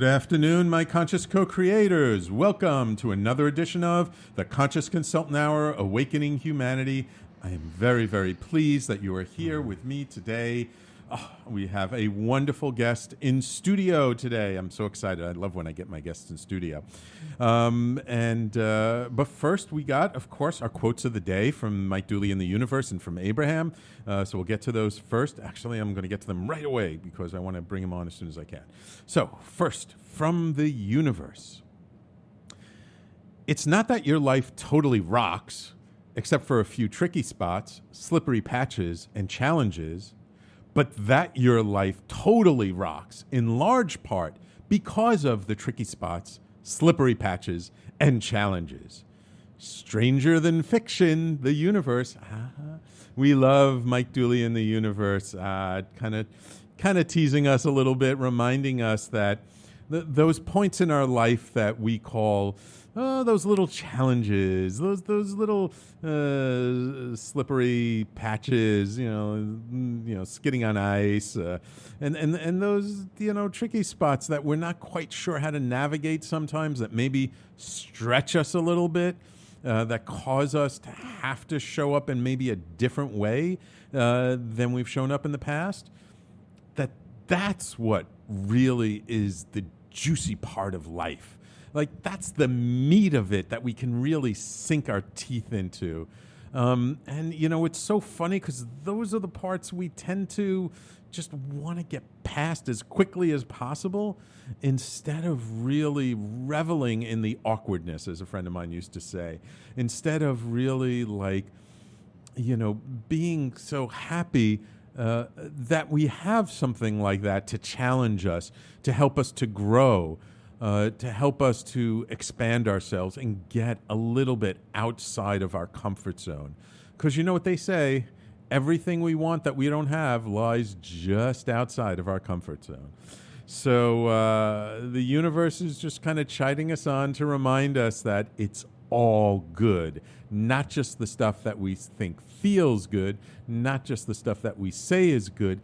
afternoon, my conscious co-creators. Welcome to another edition of the Conscious Consultant Hour, Awakening Humanity. I am very, very pleased that you are here with me today. We have a wonderful guest in studio today. I'm so excited. I love when I get my guests in studio. But first, we got, of course, our quotes of the day from Mike Dooley in the Universe and from Abraham. So we'll get to those first. Actually, I'm going to get to them right away because I want to bring them on as soon as I can. So first, from the Universe. It's not that your life totally rocks, except for a few tricky spots, slippery patches, and challenges, but that your life totally rocks in large part because of the tricky spots, slippery patches, and challenges. Stranger than fiction, the Universe. We love Mike Dooley in the Universe, kind of teasing us a little bit, reminding us that those points in our life that we call those little challenges, those little slippery patches, skidding on ice, and those tricky spots that we're not quite sure how to navigate sometimes, that maybe stretch us a little bit, that cause us to have to show up in maybe a different way than we've shown up in the past. That's what really is the juicy part of life. Like, that's the meat of it that we can really sink our teeth into. It's so funny because those are the parts we tend to just want to get past as quickly as possible instead of really reveling in the awkwardness, as a friend of mine used to say. Instead of really, being so happy that we have something like that to challenge us, to help us to grow, to help us to expand ourselves and get a little bit outside of our comfort zone. Because you know what they say, everything we want that we don't have lies just outside of our comfort zone. So the Universe is just kind of chiding us on to remind us that it's all good, not just the stuff that we think feels good, not just the stuff that we say is good,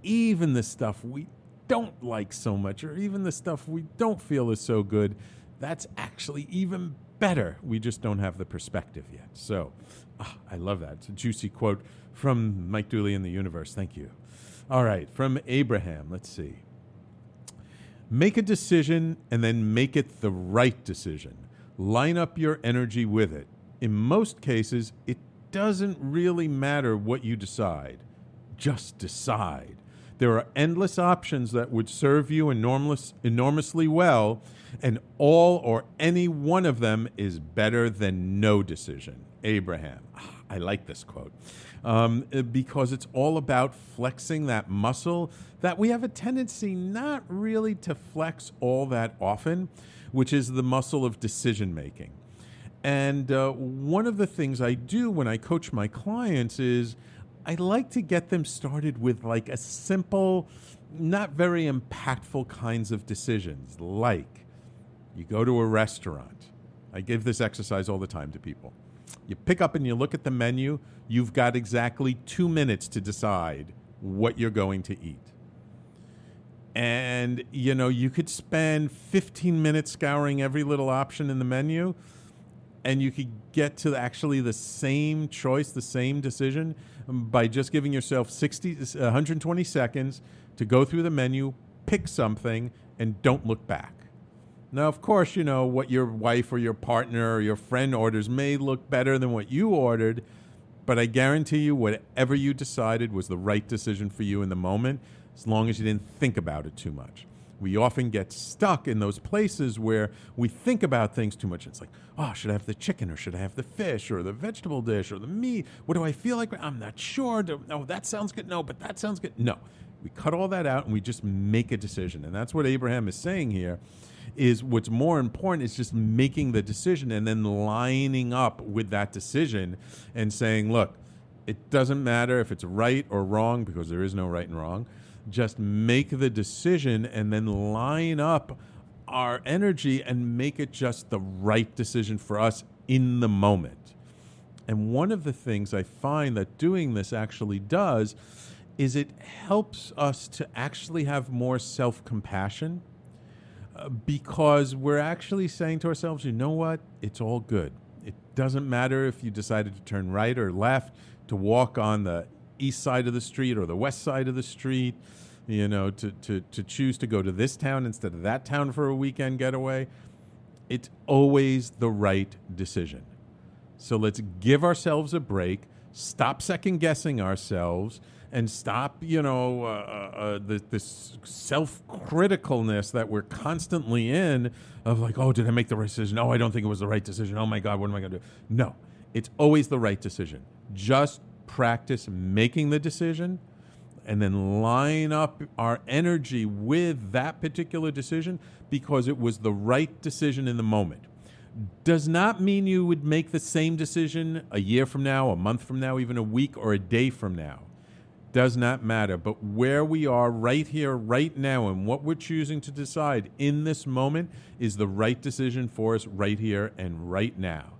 even the stuff we don't like so much, or even the stuff we don't feel is so good, that's actually even better. We just don't have the perspective yet. So I love that. It's a juicy quote from Mike Dooley in the Universe. Thank you. All right, from Abraham, let's see. Make a decision and then make it the right decision. Line up your energy with it. In most cases, it doesn't really matter what you decide. Just decide. There are endless options that would serve you enormously well, and all or any one of them is better than no decision. Abraham. I like this quote because it's all about flexing that muscle that we have a tendency not really to flex all that often, which is the muscle of decision making. And one of the things I do when I coach my clients is I like to get them started with like a simple, not very impactful kinds of decisions. Like, you go to a restaurant. I give this exercise all the time to people. You pick up and you look at the menu. You've got exactly 2 minutes to decide what you're going to eat. And, you could spend 15 minutes scouring every little option in the menu, and you could get to actually the same choice, the same decision, by just giving yourself 120 seconds to go through the menu, pick something, and don't look back. Now, of course, what your wife or your partner or your friend orders may look better than what you ordered, but I guarantee you whatever you decided was the right decision for you in the moment, as long as you didn't think about it too much. We often get stuck in those places where we think about things too much. It's like, should I have the chicken or should I have the fish or the vegetable dish or the meat? What do I feel like? I'm not sure. No, that sounds good. No, but that sounds good. No, we cut all that out and we just make a decision. And that's what Abraham is saying here, is what's more important is just making the decision and then lining up with that decision and saying, look, it doesn't matter if it's right or wrong because there is no right and wrong. Just make the decision and then line up our energy and make it just the right decision for us in the moment. And one of the things I find that doing this actually does is it helps us to actually have more self-compassion, because we're actually saying to ourselves, you know what? It's all good. It doesn't matter if you decided to turn right or left, to walk on the east side of the street or the west side of the street, to choose to go to this town instead of that town for a weekend getaway. It's always the right decision. So let's give ourselves a break, stop second-guessing ourselves, and stop, this self-criticalness that we're constantly in of like, oh, did I make the right decision? Oh, I don't think it was the right decision. Oh, my God, what am I going to do? No, it's always the right decision. Just practice making the decision and then line up our energy with that particular decision because it was the right decision in the moment. Does not mean you would make the same decision a year from now, a month from now, even a week or a day from now. Does not matter. But where we are right here, right now, and what we're choosing to decide in this moment is the right decision for us right here and right now.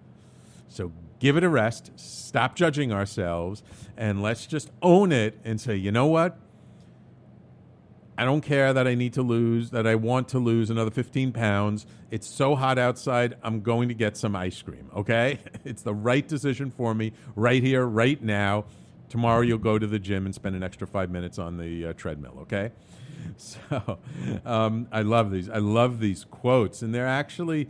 So give it a rest, stop judging ourselves, and let's just own it and say, you know what? I don't care that I want to lose another 15 pounds. It's so hot outside, I'm going to get some ice cream, okay? It's the right decision for me right here, right now. Tomorrow you'll go to the gym and spend an extra 5 minutes on the treadmill, okay? So I love these. I love these quotes, and they're actually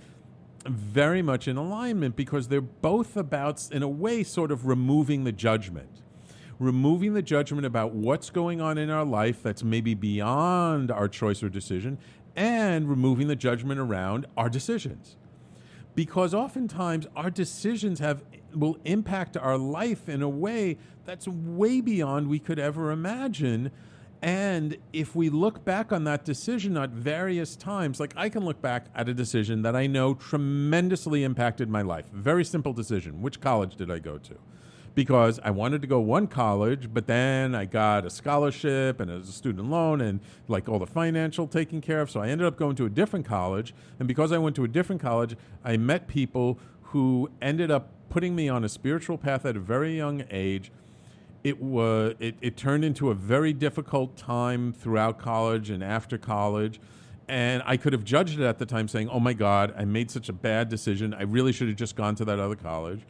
very much in alignment because they're both about, in a way, sort of removing the judgment. Removing the judgment about what's going on in our life that's maybe beyond our choice or decision, and removing the judgment around our decisions. Because oftentimes our decisions will impact our life in a way that's way beyond we could ever imagine. And if we look back on that decision at various times, like I can look back at a decision that I know tremendously impacted my life. Very simple decision. Which college did I go to? Because I wanted to go one college, but then I got a scholarship and a student loan and like all the financial taken care of. So I ended up going to a different college. And because I went to a different college, I met people who ended up putting me on a spiritual path at a very young age. It turned into a very difficult time throughout college and after college. And I could have judged it at the time saying, oh my God, I made such a bad decision. I really should have just gone to that other college.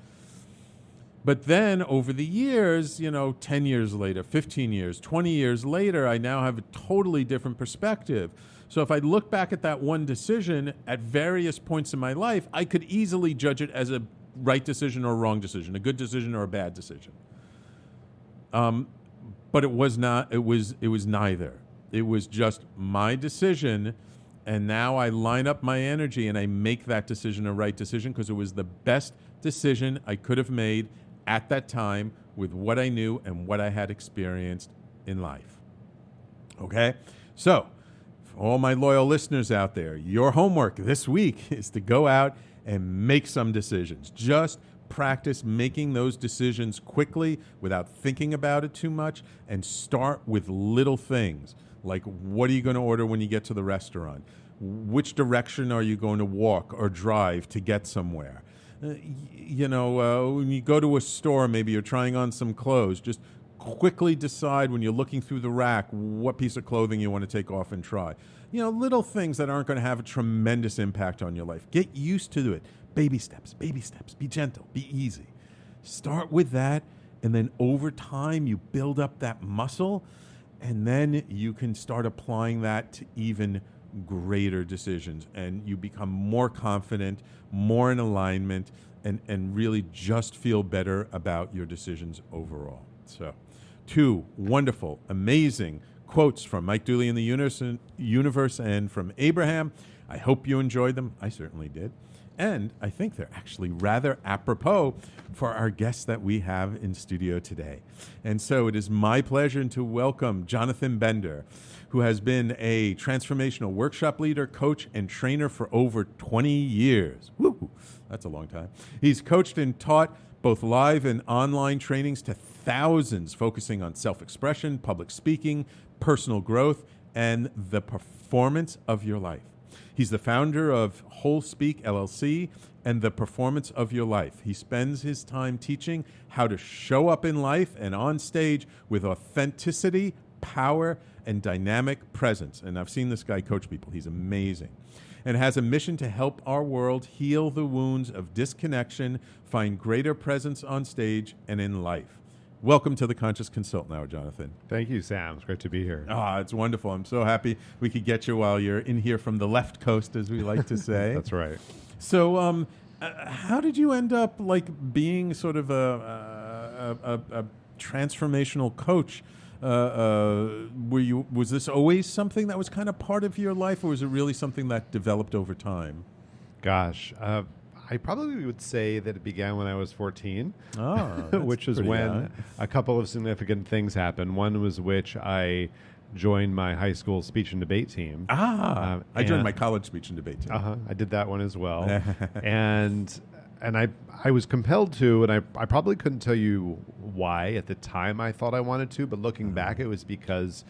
But then over the years, 10 years later, 15 years, 20 years later, I now have a totally different perspective. So if I look back at that one decision at various points in my life, I could easily judge it as a right decision or a wrong decision, a good decision or a bad decision. But it was not, it was neither. It was just my decision, and now I line up my energy and I make that decision a right decision because it was the best decision I could have made at that time with what I knew and what I had experienced in life. Okay? So, for all my loyal listeners out there, your homework this week is to go out and make some decisions. Just practice making those decisions quickly without thinking about it too much, and start with little things like what are you going to order when you get to the restaurant? Which direction are you going to walk or drive to get somewhere? When you go to a store, maybe you're trying on some clothes, just quickly decide when you're looking through the rack what piece of clothing you want to take off and try. Little things that aren't going to have a tremendous impact on your life. Get used to it. Baby steps, be gentle, be easy. Start with that, and then over time you build up that muscle, and then you can start applying that to even greater decisions, and you become more confident, more in alignment, and really just feel better about your decisions overall. So, 2 wonderful, amazing quotes from Mike Dooley in the Universe and from Abraham. I hope you enjoyed them. I certainly did. And I think they're actually rather apropos for our guests that we have in studio today. And so it is my pleasure to welcome Jonathan Bender, who has been a transformational workshop leader, coach, and trainer for over 20 years. Woo! That's a long time. He's coached and taught both live and online trainings to thousands, focusing on self-expression, public speaking, personal growth, and the performance of your life. He's the founder of Whole Speak LLC and the Performance of Your Life. He spends his time teaching how to show up in life and on stage with authenticity, power and dynamic presence. And I've seen this guy coach people. He's amazing. And has a mission to help our world heal the wounds of disconnection, find greater presence on stage and in life. Welcome to the Conscious Consultant Hour, Jonathan. Thank you, Sam. It's great to be here. It's wonderful. I'm so happy we could get you while you're in here from the left coast, as we like to say. That's right. So how did you end up being sort of a transformational coach? Was this always something that was kind of part of your life, or was it really something that developed over time? Gosh, I probably would say that it began when I was 14, which is when young. A couple of significant things happened. One was which I joined my high school speech and debate team. I joined my college speech and debate team. I did that one as well. and I was compelled to, and I probably couldn't tell you why at the time I thought I wanted to, but looking back, it was because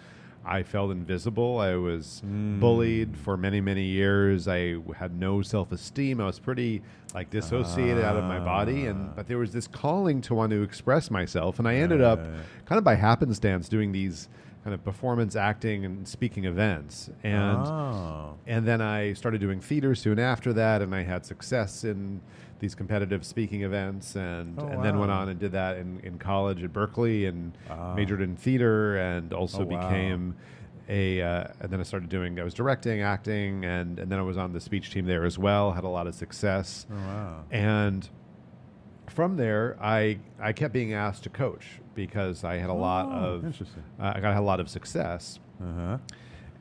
I felt invisible. I was bullied for many, many years. I had no self-esteem. I was pretty dissociated out of my body, but there was this calling to want to express myself, and I ended up kind of by happenstance doing these kind of performance acting and speaking events. And then I started doing theater soon after that, and I had success in these competitive speaking events, and then went on and did that in college at Berkeley, and majored in theater, and also became and then I was directing, acting, and then I was on the speech team there as well, had a lot of success. And from there, I kept being asked to coach because I had a lot of I had a lot of success.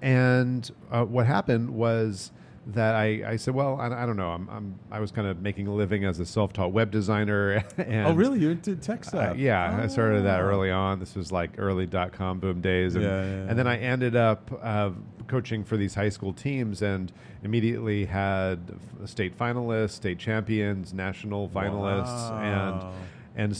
And what happened was that I said, well, I don't know. I was kind of making a living as a self-taught web designer. And really? You did tech stuff? I started that early on. This was like early .com boom days. And then I ended up coaching for these high school teams, and immediately had state finalists, state champions, national finalists, and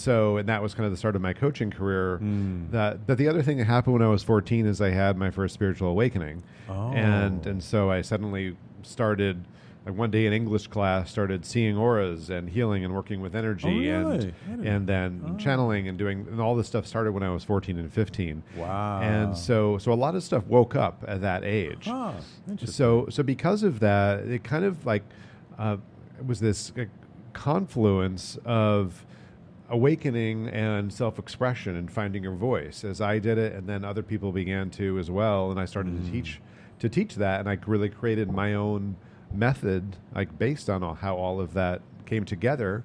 that was kind of the start of my coaching career. But the other thing that happened when I was 14 is I had my first spiritual awakening. And so I suddenly started, one day in English class, started seeing auras and healing and working with energy and then channeling and all this stuff started when I was 14 and 15. And so a lot of stuff woke up at that age. So because of that, it kind of it was this confluence of awakening and self-expression and finding your voice as I did it, and then other people began to as well, and I started to teach that, and I really created my own method based on how all of that came together.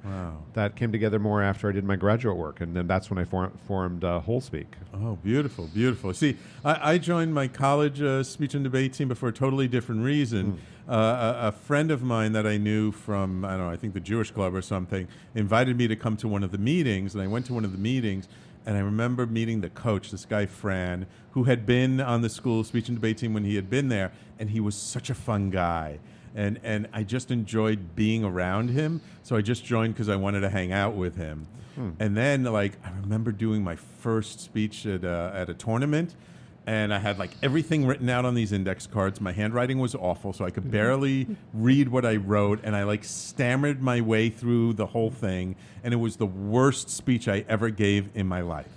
That came together more after I did my graduate work, and then that's when I formed WholeSpeak. Oh, beautiful, beautiful. See, I joined my college speech and debate team, but for a totally different reason. A friend of mine that I knew from, I think the Jewish Club or something, invited me to come to one of the meetings, and I went to one of the meetings, and I remember meeting the coach, this guy Fran, who had been on the school speech and debate team when he had been there, and he was such a fun guy. And I just enjoyed being around him, so I just joined because I wanted to hang out with him. And then, I remember doing my first speech at a tournament, and I had everything written out on these index cards. My handwriting was awful, so I could barely read what I wrote, and I stammered my way through the whole thing, and it was the worst speech I ever gave in my life.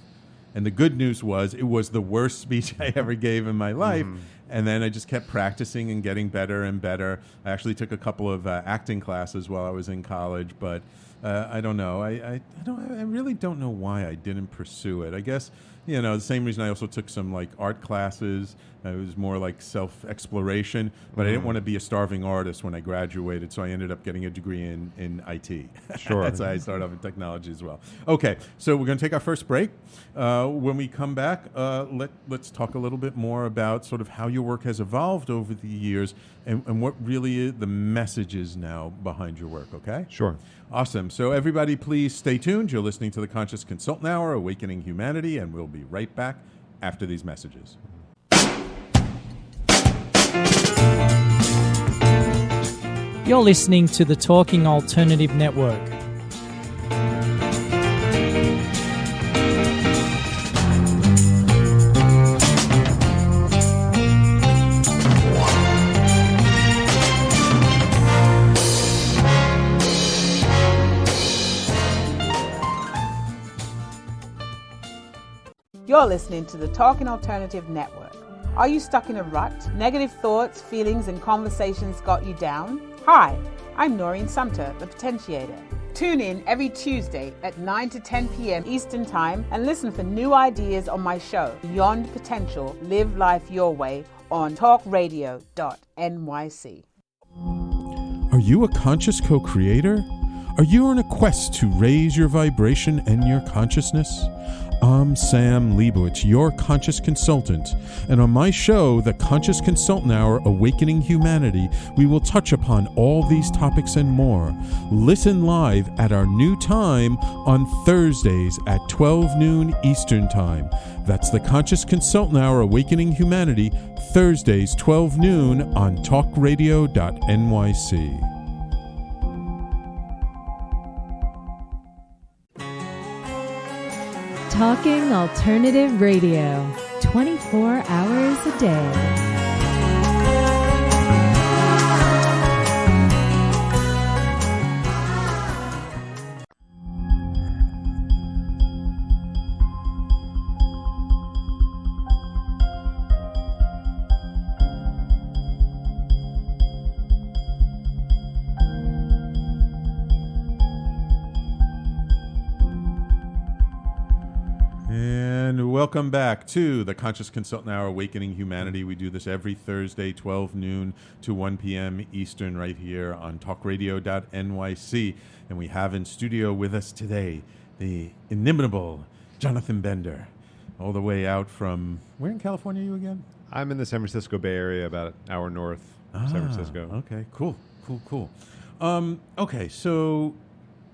And the good news was it was the worst speech I ever gave in my life. And then I just kept practicing and getting better and better. I actually took a couple of acting classes while I was in college, but I don't know. I really don't know why I didn't pursue it. I guess, the same reason I also took some art classes. It was more self-exploration, but I didn't want to be a starving artist when I graduated, so I ended up getting a degree in IT. Sure. That's why I started off in technology as well. Okay, so we're going to take our first break. When we come back, let's talk a little bit more about sort of how your work has evolved over the years and what really the message is now behind your work, okay? Sure. Awesome. So everybody, please stay tuned. You're listening to the Conscious Consultant Hour, Awakening Humanity, and we'll be right back after these messages. You're listening to the Talking Alternative Network. You're listening to the Talking Alternative Network. Are you stuck in a rut? Negative thoughts, feelings, and conversations got you down? Hi, I'm Noreen Sumter, the Potentiator. Tune in every Tuesday at 9 to 10 p.m. Eastern Time and listen for new ideas on my show, Beyond Potential, Live Life Your Way, on talkradio.nyc. Are you a conscious co-creator? Are you on a quest to raise your vibration and your consciousness? I'm Sam Liebowitz, your conscious consultant, and on my show, The Conscious Consultant Hour, Awakening Humanity, we will touch upon all these topics and more. Listen live at our new time on Thursdays at 12 noon Eastern Time. That's The Conscious Consultant Hour, Awakening Humanity, Thursdays 12 noon on talkradio.nyc. Talking Alternative Radio, 24 hours a day. Welcome back to the Conscious Consultant Hour, Awakening Humanity. We do this every Thursday, 12 noon to 1 p.m. Eastern, right here on talkradio.nyc. And we have in studio with us today the inimitable Jonathan Bender, all the way out from, where in California are you again? I'm in the San Francisco Bay Area, about an hour north of San Francisco. Okay, cool. Okay, so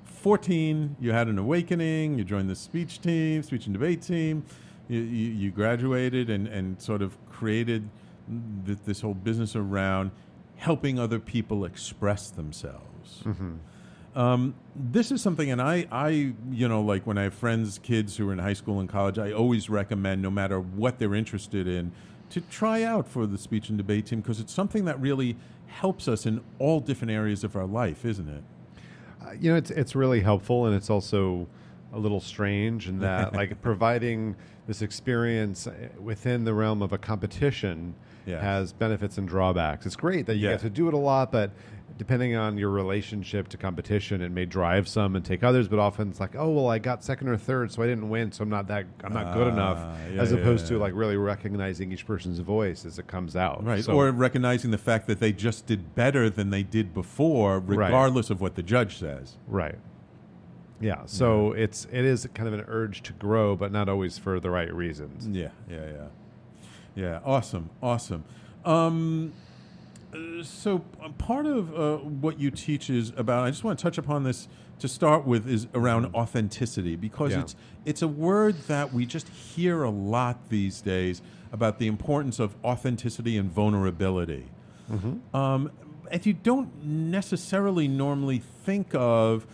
14, you had an awakening, you joined the speech and debate team. You graduated and sort of created this whole business around helping other people express themselves. Mm-hmm. This is something, and I, like when I have friends, kids who are in high school and college, I always recommend, no matter what they're interested in, to try out for the speech and debate team, because it's something that really helps us in all different areas of our life, isn't it? It's really helpful, and it's also a little strange in that, like, providing this experience within the realm of a competition has benefits and drawbacks. It's great that you get to do it a lot, but depending on your relationship to competition, it may drive some and take others. But often it's like, oh, well, I got second or third, so I didn't win, so I'm not good enough. As opposed to like really recognizing each person's voice as it comes out, right? So, or recognizing the fact that they just did better than they did before, regardless of what the judge says. Right. Yeah, so it is kind of an urge to grow, but not always for the right reasons. Yeah. Awesome. So part of what you teach is about, I just want to touch upon this to start with, is around authenticity, because it's a word that we just hear a lot these days about the importance of authenticity and vulnerability. Mm-hmm. And you don't necessarily normally think of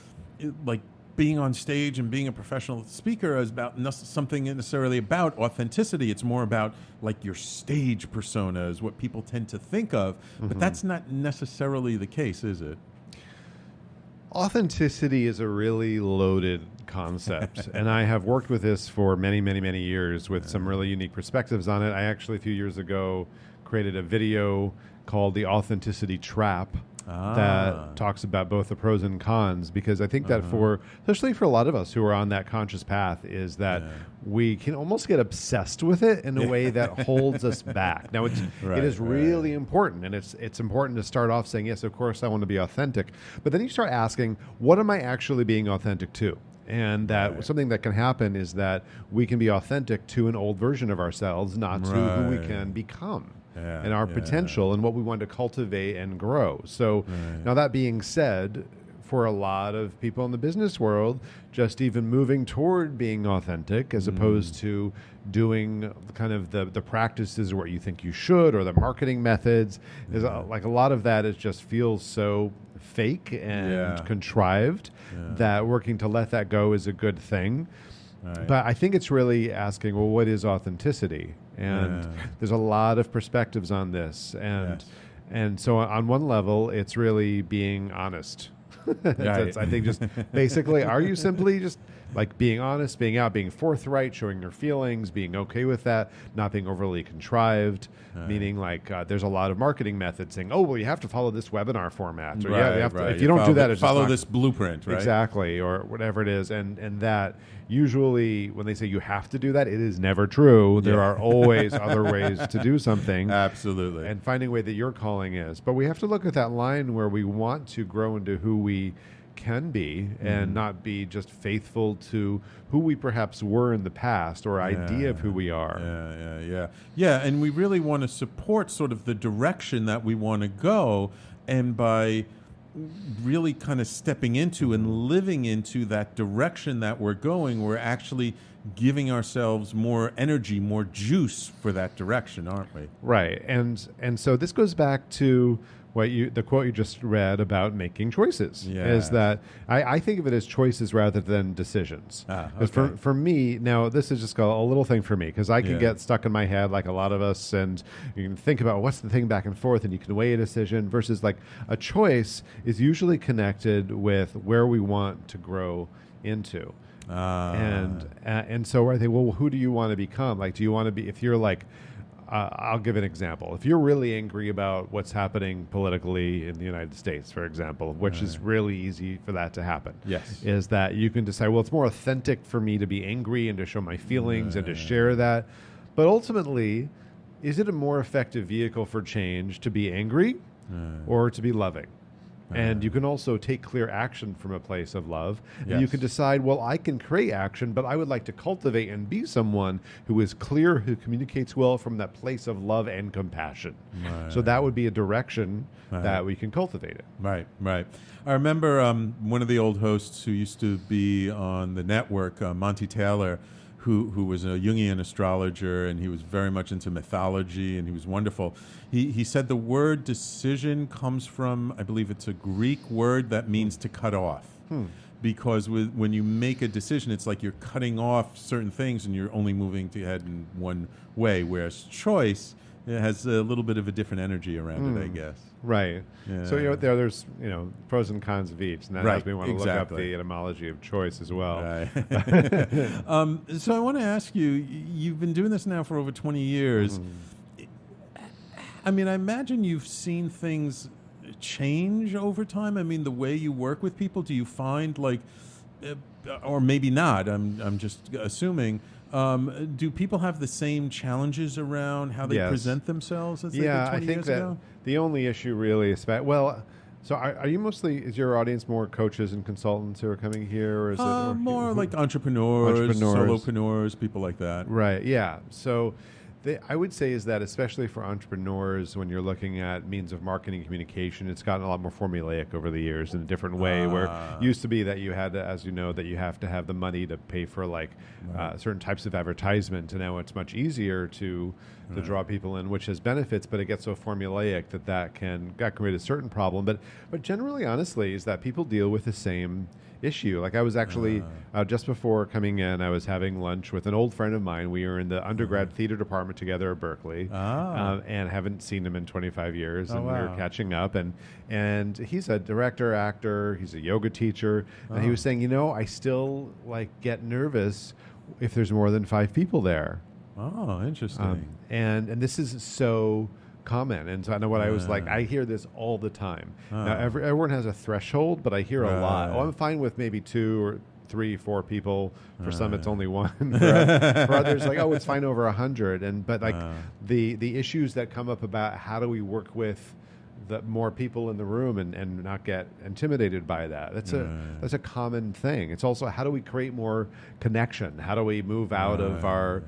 like being on stage and being a professional speaker as about something necessarily about authenticity. It's more about like your stage persona is what people tend to think of, but that's not necessarily the case, is it? Authenticity is a really loaded concept, and I have worked with this for many, many, many years with some really unique perspectives on it. I actually, a few years ago, created a video called The Authenticity Trap, that talks about both the pros and cons, because I think that especially for a lot of us who are on that conscious path, is that we can almost get obsessed with it in a way that holds us back. Now, it is really important, and it's important to start off saying, yes, of course, I want to be authentic. But then you start asking, what am I actually being authentic to? And that something that can happen is that we can be authentic to an old version of ourselves, not to who we can become. And our potential and what we want to cultivate and grow. So now, that being said, for a lot of people in the business world, just even moving toward being authentic as opposed to doing kind of the practices or what you think you should, or the marketing methods, is like a lot of that just feels so fake and contrived that working to let that go is a good thing. But I think it's really asking, well, what is authenticity? And there's a lot of perspectives on this. And so on one level, it's really being honest. I think just basically, are you simply just like being honest, being forthright, showing your feelings, being okay with that, not being overly contrived, meaning like there's a lot of marketing methods saying, oh, well, you have to follow this webinar format. Or you have to, if you don't do that, it's follow just this blueprint, right? Exactly, or whatever it is. And that usually when they say you have to do that, it is never true. There are always other ways to do something. Absolutely. And finding a way that your calling is. But we have to look at that line where we want to grow into who we can be and not be just faithful to who we perhaps were in the past or idea of who we are. Yeah, and we really want to support sort of the direction that we want to go, and by really kind of stepping into and living into that direction that we're going, we're actually giving ourselves more energy, more juice for that direction, aren't we? Right. And so this goes back to the quote you just read about making choices. Is that I think of it as choices rather than decisions. Okay. For me, now this is just a little thing for me, because I can get stuck in my head like a lot of us, and you can think about what's the thing back and forth, and you can weigh a decision versus like a choice is usually connected with where we want to grow into. And so I think, well, who do you want to become? Like, do you want to be, if you're like, I'll give an example. If you're really angry about what's happening politically in the United States, for example, which is really easy for that to happen, is that you can decide, well, it's more authentic for me to be angry and to show my feelings and to share that. But ultimately, is it a more effective vehicle for change to be angry or to be loving? And you can also take clear action from a place of love. And you can decide, well, I can create action, but I would like to cultivate and be someone who is clear, who communicates well from that place of love and compassion. So that would be a direction that we can cultivate it. Right. I remember one of the old hosts who used to be on the network, Monty Taylor, who was a Jungian astrologer, and he was very much into mythology, and he was wonderful. He said the word decision comes from, I believe it's a Greek word that means to cut off. Because when you make a decision, it's like you're cutting off certain things and you're only moving ahead in one way, whereas choice, it has a little bit of a different energy around it, I guess. Right. So there's pros and cons of each, and that has me want to look up the etymology of choice as well. So I want to ask you, you've been doing this now for over 20 years. I mean, I imagine you've seen things change over time. I mean, the way you work with people, do you find like, or maybe not, I'm just assuming, do people have the same challenges around how they present themselves as they did 20 I think years ago? The only issue really is so are you mostly, is your audience more coaches and consultants who are coming here, or is it more like entrepreneurs, solopreneurs, people like that? Right, yeah. So I would say is that especially for entrepreneurs, when you're looking at means of marketing communication, it's gotten a lot more formulaic over the years in a different way, where it used to be that you had to, as you know, that you have to have the money to pay for like certain types of advertisement, and now it's much easier to draw people in, which has benefits, but it gets so formulaic that can create a certain problem. But generally, honestly, is that people deal with the same issue. Like I was actually, just before coming in, I was having lunch with an old friend of mine. We were in the undergrad theater department together at Berkeley, and haven't seen him in 25 years, and we were catching up. And he's a director, actor, he's a yoga teacher, and he was saying, I still like get nervous if there's more than 5 people there. Oh, interesting. And this is so common, and so I know what I was like. I hear this all the time. Now everyone has a threshold, but I hear a lot. I'm fine with maybe 2 or 3, 4 people. For some, it's only 1. For others, like, it's fine over 100. But like the issues that come up about how do we work with the more people in the room and not get intimidated by that. That's a common thing. It's also, how do we create more connection? How do we move out of our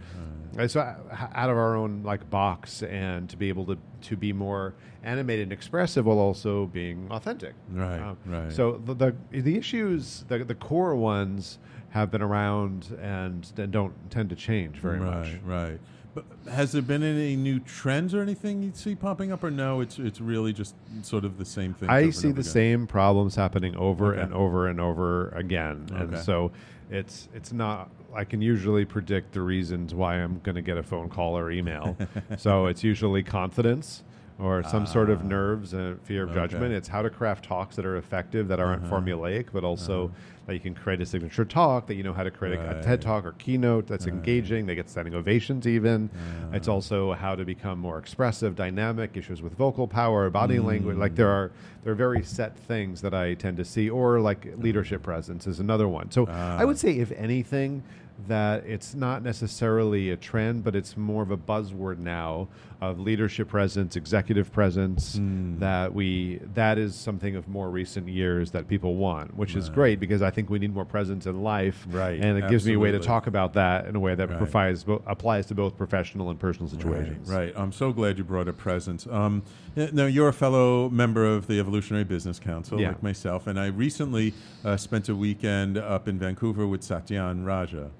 out of our own like box, and to be able to be more animated and expressive while also being authentic. Right. So the issues, the core ones, have been around and don't tend to change very much. Right. But has there been any new trends or anything you see popping up, or no? It's really just sort of the same thing. I see the same problems happening over and over and over again, and so it's not. I can usually predict the reasons why I'm going to get a phone call or email. So it's usually confidence, or some sort of nerves and fear of judgment. It's how to craft talks that are effective, that aren't formulaic, but also that you can create a signature talk, that you know how to create a TED Talk or keynote that's engaging, they get standing ovations even. It's also how to become more expressive, dynamic, issues with vocal power, body language. Like there are very set things that I tend to see, or like leadership presence is another one. So I would say, if anything, that it's not necessarily a trend, but it's more of a buzzword now of leadership presence, executive presence, that is something of more recent years that people want, which is great, because I think we need more presence in life. Right. And it gives me a way to talk about that in a way that applies to both professional and personal situations. Right. I'm so glad you brought up presence. Now, you're a fellow member of the Evolutionary Business Council, like myself, and I recently spent a weekend up in Vancouver with Satyan Raja,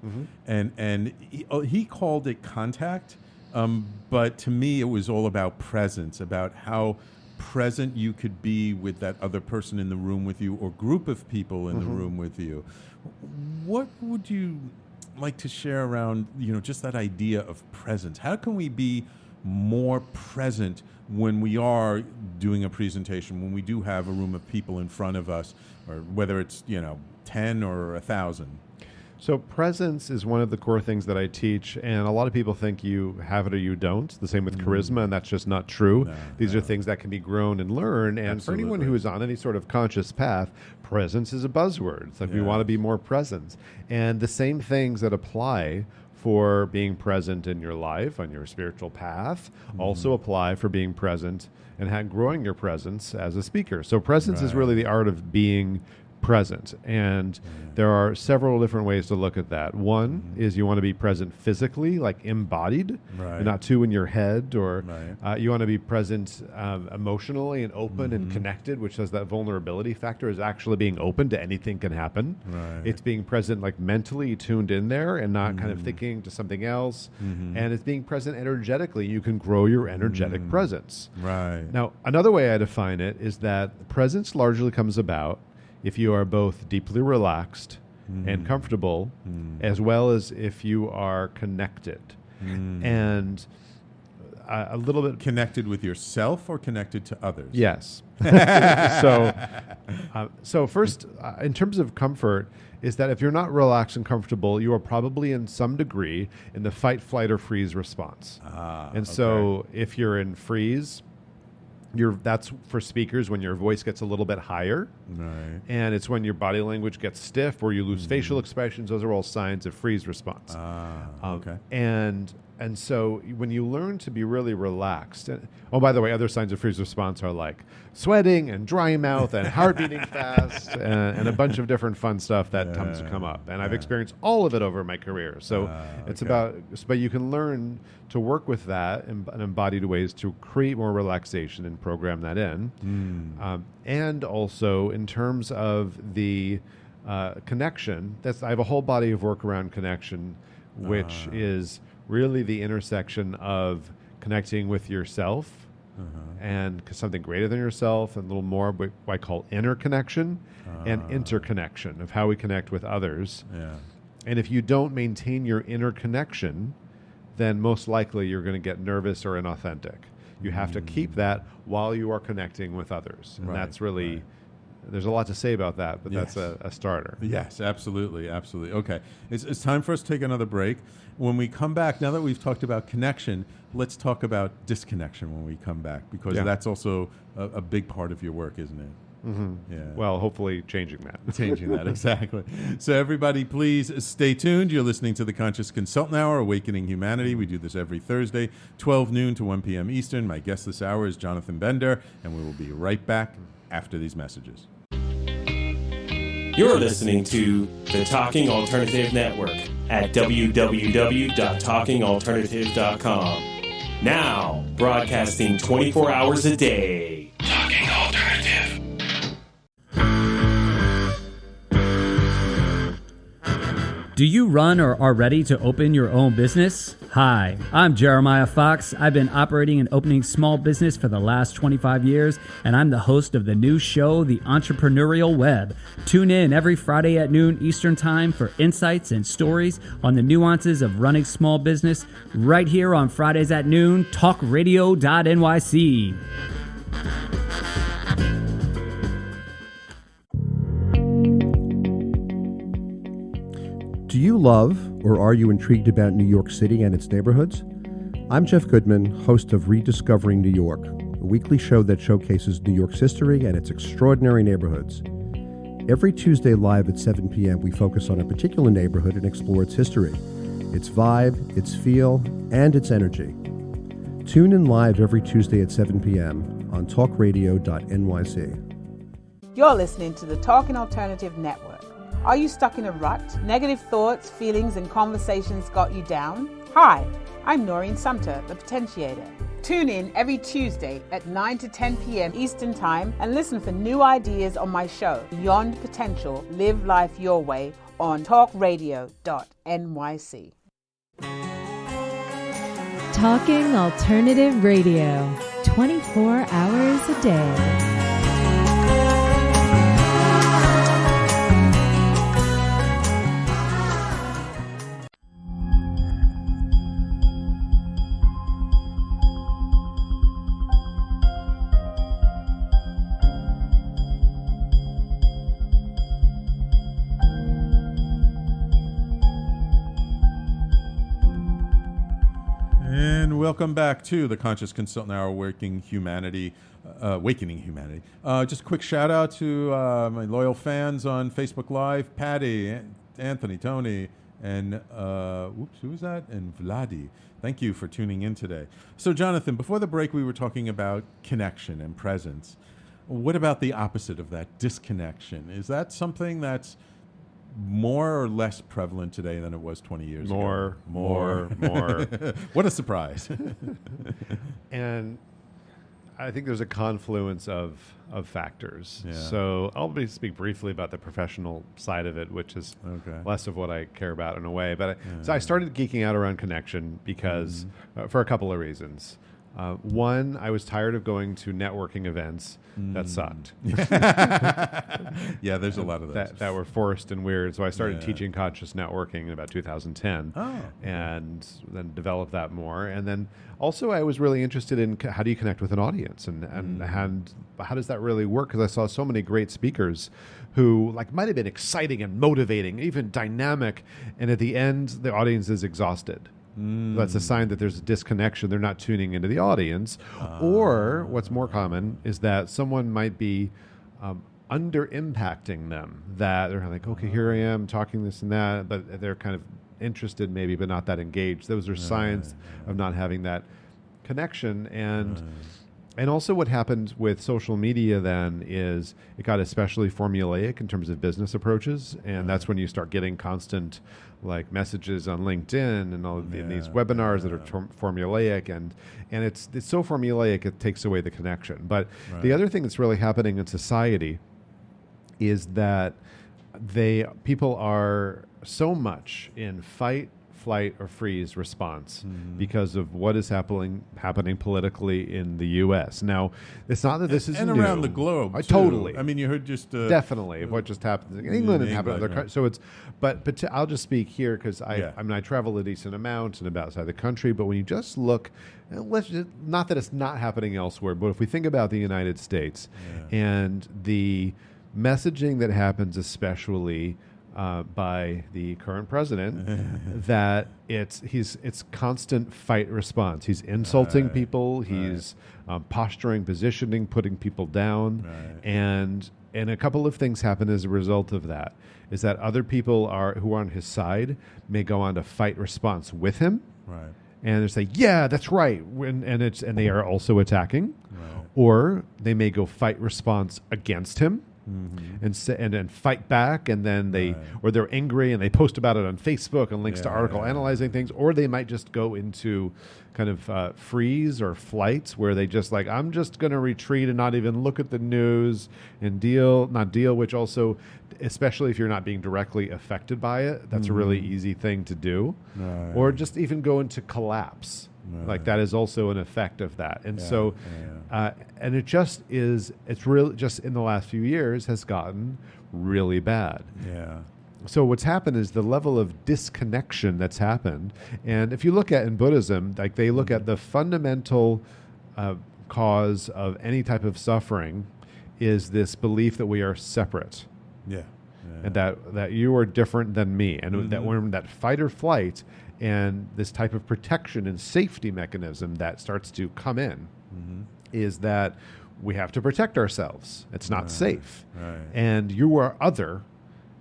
and he called it contact, but to me it was all about presence, about how present you could be with that other person in the room with you, or group of people in the room with you. What would you like to share around, just that idea of presence? How can we be more present when we are doing a presentation, when we do have a room of people in front of us, or whether it's 10 or 1,000? So presence is one of the core things that I teach, and a lot of people think you have it or you don't. The same with charisma, and that's just not true. These are things that can be grown and learned, and for anyone who is on any sort of conscious path, presence is a buzzword. It's like we want to be more present. And the same things that apply for being present in your life, on your spiritual path, also apply for being present and growing your presence as a speaker. So presence is really the art of being present, and there are several different ways to look at that. One is you want to be present physically, like embodied, and not too in your head, or you want to be present emotionally and open and connected, which says that vulnerability factor is actually being open to anything can happen. It's being present, like mentally tuned in there and not kind of thinking to something else, and it's being present energetically. You can grow your energetic presence. Now, another way I define it is that presence largely comes about if you are both deeply relaxed and comfortable, as well as if you are connected. And a little bit... Connected with yourself or connected to others? Yes. So first, in terms of comfort, is that if you're not relaxed and comfortable, you are probably in some degree in the fight, flight, or freeze response. So if you're in freeze... that's for speakers when your voice gets a little bit higher, and it's when your body language gets stiff or you lose facial expressions. Those are all signs of freeze response. And so when you learn to be really relaxed, by the way, other signs of freeze response are like sweating and dry mouth and heart beating fast and a bunch of different fun stuff that tends to come up. And I've experienced all of it over my career. So but you can learn to work with that in embodied ways to create more relaxation and program that in. And also in terms of the connection, I have a whole body of work around connection, which is really the intersection of connecting with yourself and something greater than yourself, and a little more what I call interconnection and interconnection of how we connect with others. And if you don't maintain your interconnection, then most likely you're going to get nervous or inauthentic. You have to keep that while you are connecting with others. And that's really... There's a lot to say about that, but that's a starter. Yes, absolutely, absolutely. Okay, it's time for us to take another break. When we come back, now that we've talked about connection, let's talk about disconnection when we come back, because that's also a big part of your work, isn't it? Well, hopefully changing that. Exactly. So everybody, please stay tuned. You're listening to the Conscious Consultant Hour, Awakening Humanity. We do this every Thursday, 12 noon to 1 p.m. Eastern. My guest this hour is Jonathan Bender, and we will be right back after these messages. You're listening to the Talking Alternative Network at www.talkingalternative.com. Now, broadcasting 24 hours a day. Talking Alternative. Do you run or are ready to open your own business? Hi, I'm Jeremiah Fox. I've been operating and opening small business for the last 25 years, and I'm the host of the new show, The Entrepreneurial Web. Tune in every Friday at noon Eastern Time for insights and stories on the nuances of running small business right here on Fridays at noon, talkradio.nyc. Do you love or are you intrigued about New York City and its neighborhoods? I'm Jeff Goodman, host of Rediscovering New York, a weekly show that showcases New York's history and its extraordinary neighborhoods. Every Tuesday live at 7 p.m., we focus on a particular neighborhood and explore its history, its vibe, its feel, and its energy. Tune in live every Tuesday at 7 p.m. on talkradio.nyc. You're listening to the Talking Alternative Network. Are you stuck in a rut? Negative thoughts, feelings, and conversations got you down? Hi, I'm Noreen Sumter, the Potentiator. Tune in every Tuesday at 9 to 10 p.m. Eastern Time and listen for new ideas on my show, Beyond Potential, Live Life Your Way, on talkradio.nyc. Talking Alternative Radio, 24 hours a day. And welcome back to the Conscious Consultant Hour, Awakening Humanity. Just a quick shout out to my loyal fans on Facebook Live, Patty, Anthony, Tony, and who was that? And Vladi. Thank you for tuning in today. So, Jonathan, before the break, we were talking about connection and presence. What about the opposite of that, disconnection? Is that something that's more or less prevalent today than it was 20 years ago? More. What a surprise. And I think there's a confluence of factors. Yeah. So I'll speak briefly about the professional side of it, which is less of what I care about in a way. But so I started geeking out around connection because for a couple of reasons. One, I was tired of going to networking events that sucked. Yeah, there's a lot of those. That were forced and weird. So I started teaching conscious networking in about 2010 and then developed that more. And then also I was really interested in how do you connect with an audience and how does that really work? Because I saw so many great speakers who might have been exciting and motivating, even dynamic. And at the end, the audience is exhausted. That's a sign that there's a disconnection. They're not tuning into the audience. Or what's more common is that someone might be under impacting them, that they're like, okay, here I am talking this and that, but they're kind of interested maybe, but not that engaged. Those are signs of not having that connection. And also what happened with social media then is it got especially formulaic in terms of business approaches. And that's when you start getting constant messages on LinkedIn and all these webinars that are formulaic. And it's so formulaic, it takes away the connection. But the other thing that's really happening in society is that people are so much in fight, flight, or freeze response because of what is happening politically in the U.S. Now, it's not that this is and new. Around the globe. Totally. I mean, you heard just definitely what just happened in England and happened in other countries. So but I'll just speak here because I travel a decent amount and about outside the country. But when you just look, not that it's not happening elsewhere, but if we think about the United States and the messaging that happens, especially by the current president, that it's constant fight response. He's insulting people. He's posturing, positioning, putting people down, and a couple of things happen as a result of that. Is that other people who are on his side may go on to fight response with him, and they say, "Yeah, that's right," and they are also attacking, or they may go fight response against him. and then fight back, and then or they're angry and they post about it on Facebook and links to article analyzing things, or they might just go into kind of freeze or flights where they just like, I'm just going to retreat and not even look at the news and not deal, which also, especially if you're not being directly affected by it, that's a really easy thing to do. Or just even go into collapse. Like that is also an effect of that. And and it just it's really just in the last few years has gotten really bad. Yeah. So what's happened is the level of disconnection that's happened. And if you look at in Buddhism, like they look at the fundamental cause of any type of suffering is this belief that we are separate. Yeah. And that you are different than me. And that we're in that fight or flight, and this type of protection and safety mechanism that starts to come in is that we have to protect ourselves. It's not safe. Right. And you are other.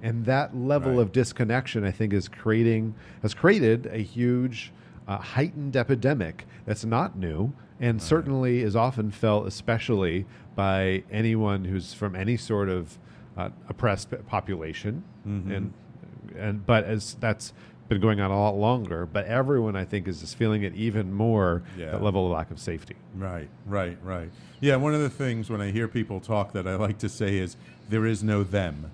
And that level of disconnection, I think, has created a huge heightened epidemic that's not new, and certainly is often felt especially by anyone who's from any sort of oppressed population. But as that's been going on a lot longer, but everyone, I think, is just feeling it even more, that level of lack of safety. Right. Yeah, one of the things when I hear people talk that I like to say is there is no them.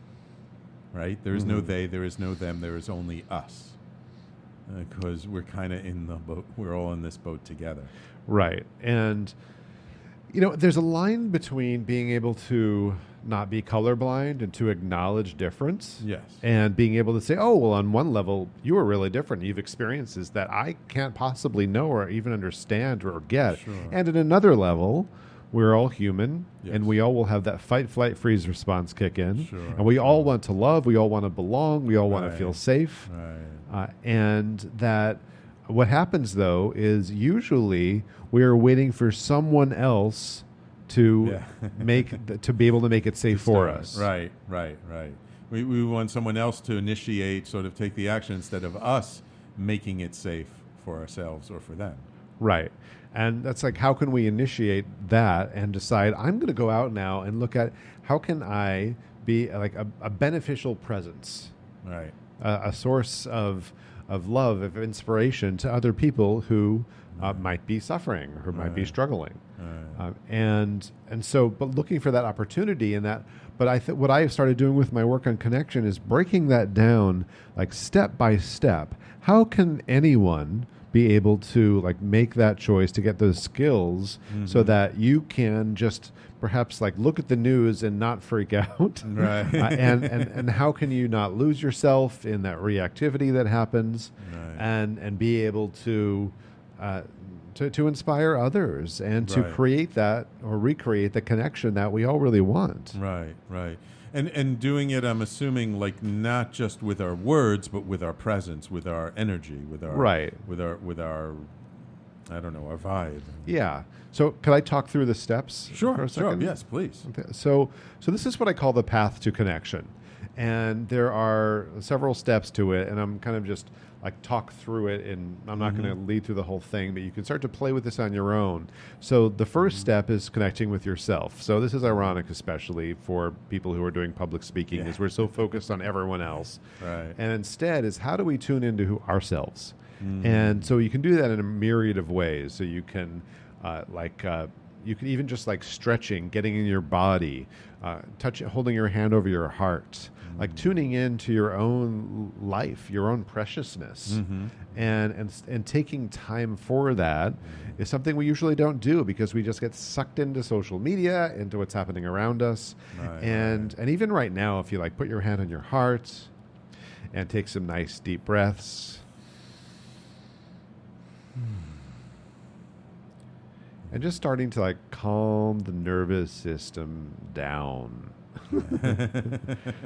Right? There is no they, there is no them, there is only us. Because we're kind of in the boat, we're all in this boat together. Right. And, there's a line between being able to not be colorblind and to acknowledge difference. Yes. And being able to say, oh, well, on one level, you are really different. You've experiences that I can't possibly know or even understand or get. Sure. And at another level, we're all human, and we all will have that fight, flight, freeze response kick in. Sure, and we all want to love, we all want to belong, we all want to feel safe. Right. And that what happens, though, is usually we are waiting for someone else to to be able to make it safe for us. Right. We want someone else to initiate, sort of take the action instead of us making it safe for ourselves or for them. Right. And that's like, how can we initiate that and decide, I'm going to go out now and look at how can I be like a beneficial presence, right? A source of love, of inspiration to other people who might be suffering or who might be struggling. And so, but looking for that opportunity and that, but what I have started doing with my work on connection is breaking that down like step by step. How can anyone be able to like make that choice to get those skills so that you can just perhaps like look at the news and not freak out, right? And how can you not lose yourself in that reactivity that happens, and be able to inspire others and to create that or recreate the connection that we all really want. Right. And doing it, I'm assuming, like not just with our words, but with our presence, with our energy, with our with our I don't know, our vibe. Yeah. So could I talk through the steps? Sure. Yes, please. Okay. So this is what I call the path to connection, and there are several steps to it, and I'm kind of just like talk through it, and I'm not going to lead through the whole thing, but you can start to play with this on your own. So the first step is connecting with yourself. So this is ironic, especially for people who are doing public speaking, is we're so focused on everyone else. Right. And instead is how do we tune into ourselves? And so you can do that in a myriad of ways. So you can you can even just like stretching, getting in your body, holding your hand over your heart, like tuning into your own life, your own preciousness, and taking time for that is something we usually don't do because we just get sucked into social media, into what's happening around us, and even right now, if you like put your hand on your heart and take some nice deep breaths. And just starting to like calm the nervous system down.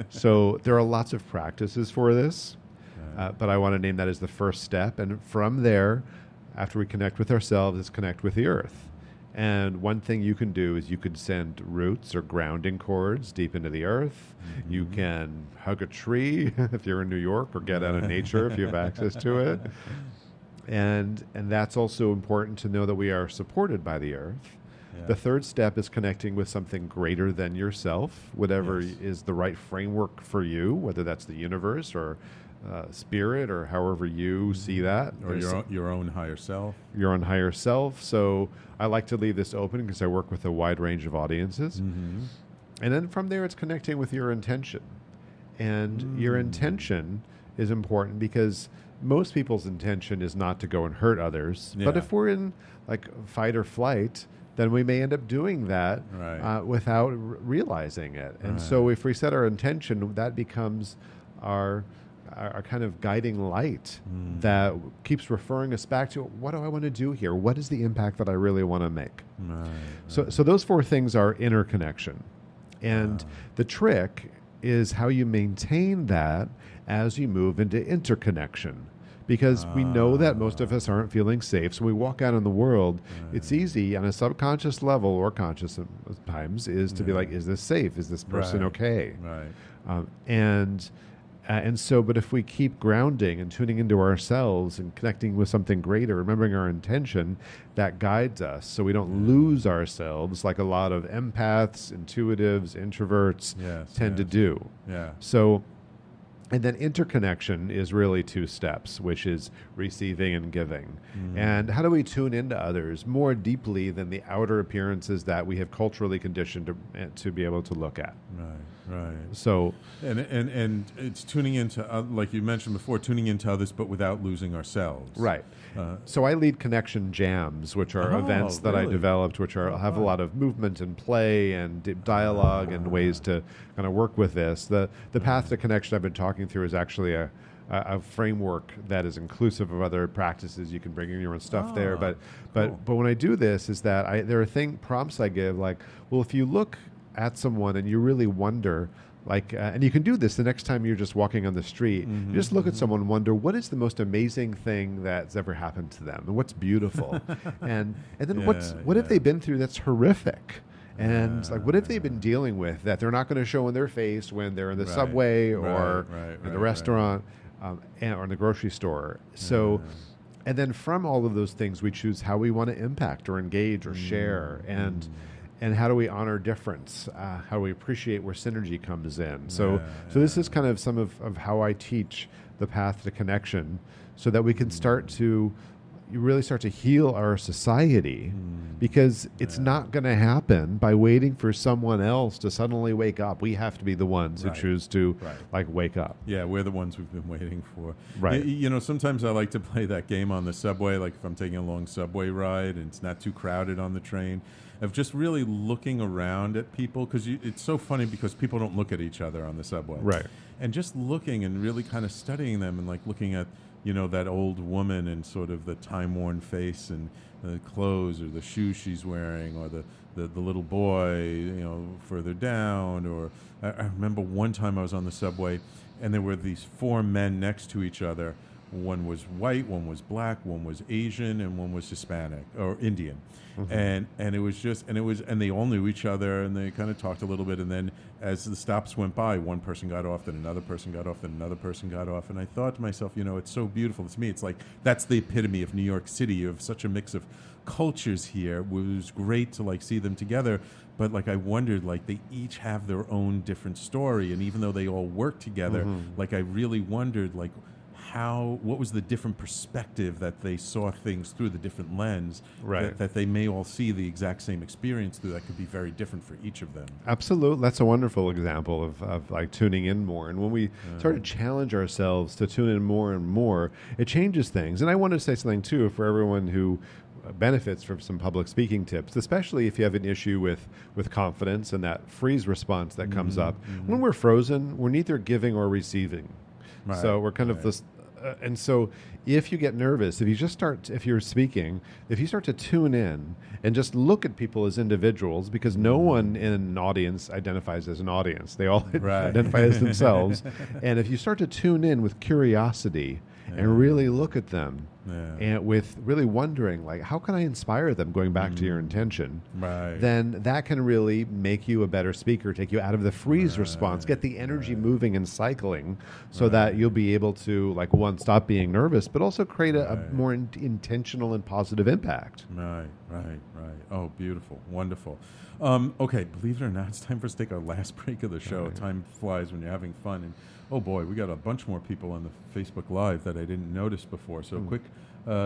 So there are lots of practices for this, but I want to name that as the first step. And from there, after we connect with ourselves, is connect with the earth. And one thing you can do is you can send roots or grounding cords deep into the earth. You can hug a tree if you're in New York, or get out of nature if you have access to it. And that's also important to know that we are supported by the earth. Yeah. The third step is connecting with something greater than yourself, whatever Yes. is the right framework for you, whether that's the universe or spirit or however you see that. Or your own higher self. Your own higher self. So I like to leave this open because I work with a wide range of audiences. Mm-hmm. And then from there, it's connecting with your intention. And your intention is important because most people's intention is not to go and hurt others. But Yeah. if we're in like fight or flight, then we may end up doing that Right. without realizing it. And so if we set our intention, that becomes our kind of guiding light that keeps referring us back to, what do I want to do here? What is the impact that I really want to make? Right. So those four things are interconnection. And the trick is how you maintain that as you move into interconnection. Because we know that most of us aren't feeling safe. So we walk out in the world, it's easy on a subconscious level or conscious at times is to be like, is this safe? Is this person Right. okay? Right. And so, but if we keep grounding and tuning into ourselves and connecting with something greater, remembering our intention, that guides us so we don't lose ourselves like a lot of empaths, intuitives, introverts tend to do. Yeah. So, and then interconnection is really two steps, which is receiving and giving. And how do we tune into others more deeply than the outer appearances that we have culturally conditioned to be able to look at? Right. So, And it's tuning into, like you mentioned before, tuning into others, but without losing ourselves. right. So I lead connection jams, which are events that I really? developed, which are have a lot of movement and play and dialogue and ways to kind of work with this. The path to connection I've been talking through is actually a framework that is inclusive of other practices. You can bring in your own stuff there, but when I do this, is that there are prompts I give, like, well, if you look at someone and you really wonder, like, and you can do this the next time you're just walking on the street. You just look at someone and wonder, what is the most amazing thing that's ever happened to them, and what's beautiful, and then what have they been through that's horrific. And like, what have they been dealing with that they're not going to show in their face when they're in the subway or in the restaurant or in the grocery store? So, and then from all of those things, we choose how we want to impact or engage or share, and how do we honor difference? How do we appreciate where synergy comes in? So this is kind of some of how I teach the path to connection, so that we can really start to heal our society, because it's not going to happen by waiting for someone else to suddenly wake up. We have to be the ones who choose to like wake up. Yeah, we're the ones we've been waiting for. Right. You know, sometimes I like to play that game on the subway, like if I'm taking a long subway ride and it's not too crowded on the train, of just really looking around at people, because it's so funny because people don't look at each other on the subway. Right. And just looking and really kind of studying them and like looking at, you know, that old woman and sort of the time-worn face and the clothes or the shoes she's wearing, or the little boy, you know, further down. Or I remember one time I was on the subway and there were these four men next to each other. One was white, one was black, one was Asian, and one was Hispanic or Indian. And it was just, and they all knew each other, and they kind of talked a little bit. And then as the stops went by, one person got off, then another person got off, then another person got off. And I thought to myself, you know, it's so beautiful. To me, it's like, that's the epitome of New York City. You have such a mix of cultures here. It was great to like see them together. But like, I wondered, like, they each have their own different story. And even though they all work together, like, I really wondered, like, what was the different perspective that they saw things through, the different lens, that they may all see the exact same experience through, that could be very different for each of them. Absolutely. That's a wonderful example of like tuning in more. And when we start to challenge ourselves to tune in more and more, it changes things. And I want to say something too for everyone who benefits from some public speaking tips, especially if you have an issue with confidence and that freeze response that comes up. When we're frozen, we're neither giving or receiving. So we're kind of this. And so if you get nervous, if you're speaking, if you start to tune in and just look at people as individuals, because no one in an audience identifies as an audience. They all identify as themselves. And if you start to tune in with curiosity and really look at them, and with really wondering, like, how can I inspire them, going back to your intention, then that can really make you a better speaker, take you out of the freeze response, get the energy moving and cycling so that you'll be able to, like, one, stop being nervous, but also create a more intentional and positive impact. Right. Oh, beautiful. Wonderful. Okay, believe it or not, it's time for us to take our last break of the show. Time flies when you're having fun. And oh boy, we got a bunch more people on the Facebook Live that I didn't notice before. So quick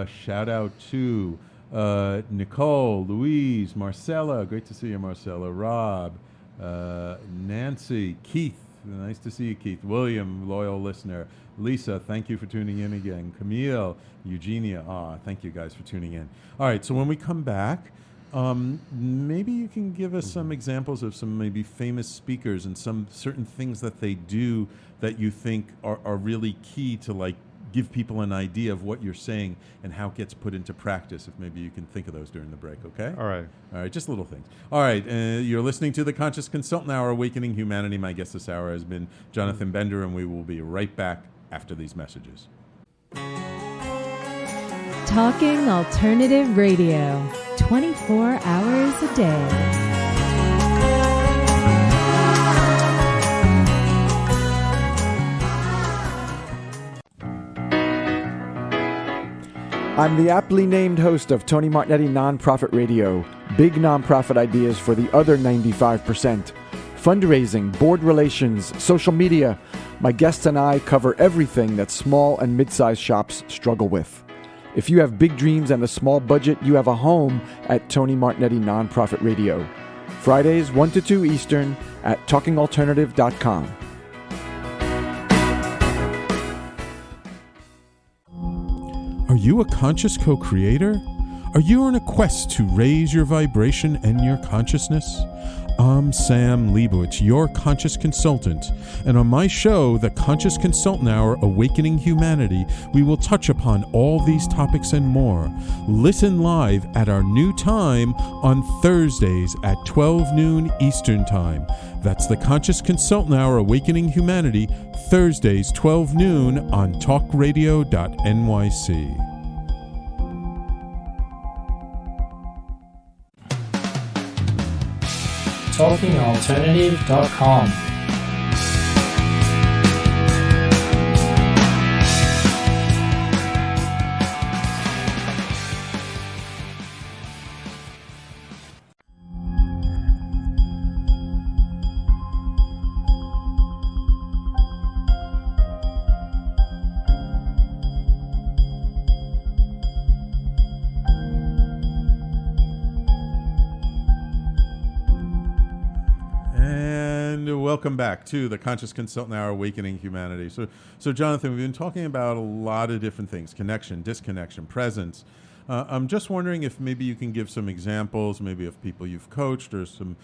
shout out to Nicole, Louise, Marcella. Great to see you, Marcella. Rob, Nancy, Keith. Nice to see you, Keith. William, loyal listener. Lisa, thank you for tuning in again. Camille, Eugenia, thank you guys for tuning in. All right, so when we come back, maybe you can give us some examples of some maybe famous speakers and some certain things that they do that you think are really key to, like, give people an idea of what you're saying and how it gets put into practice, if maybe you can think of those during the break, okay? All right, just little things. All right, you're listening to the Conscious Consultant Hour, Awakening Humanity. My guest this hour has been Jonathan Bender, and we will be right back after these messages. Talking Alternative Radio, 24 hours a day. I'm the aptly named host of Tony Martignetti Nonprofit Radio, big nonprofit ideas for the other 95%. Fundraising, board relations, social media. My guests and I cover everything that small and mid-sized shops struggle with. If you have big dreams and a small budget, you have a home at Tony Martignetti Nonprofit Radio. Fridays 1 to 2 Eastern at talkingalternative.com. Are you a conscious co-creator? Are you on a quest to raise your vibration and your consciousness? I'm Sam Liebowitz, your conscious consultant, and on my show, The Conscious Consultant Hour, Awakening Humanity, we will touch upon all these topics and more. Listen live at our new time on Thursdays at 12 noon Eastern Time. That's The Conscious Consultant Hour, Awakening Humanity, Thursdays 12 noon on talkradio.nyc. talkingalternative.com. Welcome back to the Conscious Consultant Hour, Awakening Humanity. So Jonathan, we've been talking about a lot of different things: connection, disconnection, presence. I'm just wondering if maybe you can give some examples, maybe of people you've coached or some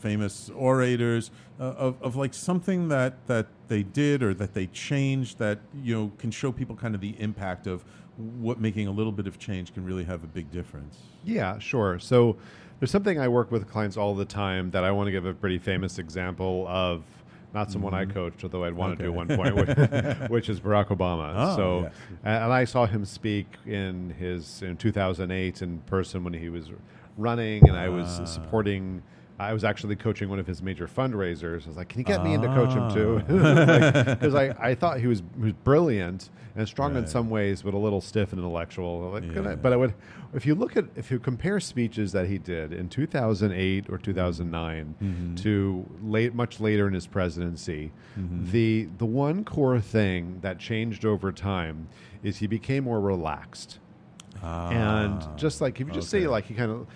famous orators of like something that they did or that they changed that, you know, can show people kind of the impact of what making a little bit of change can really have a big difference. Yeah, sure. So there's something I work with clients all the time that I want to give a pretty famous example of, not someone I coached, although I'd want to do at one point, which is Barack Obama. Yes. And I saw him speak in 2008 in person when he was running, and I was supporting. I was actually coaching one of his major fundraisers. I was like, "Can you get me in to coach him too?" Because I thought he was brilliant and strong in some ways, but a little stiff and intellectual. But I would, if you compare speeches that he did in 2008 or 2009 to much later in his presidency, the one core thing that changed over time is he became more relaxed. And just like, if you just say, like, he kind of,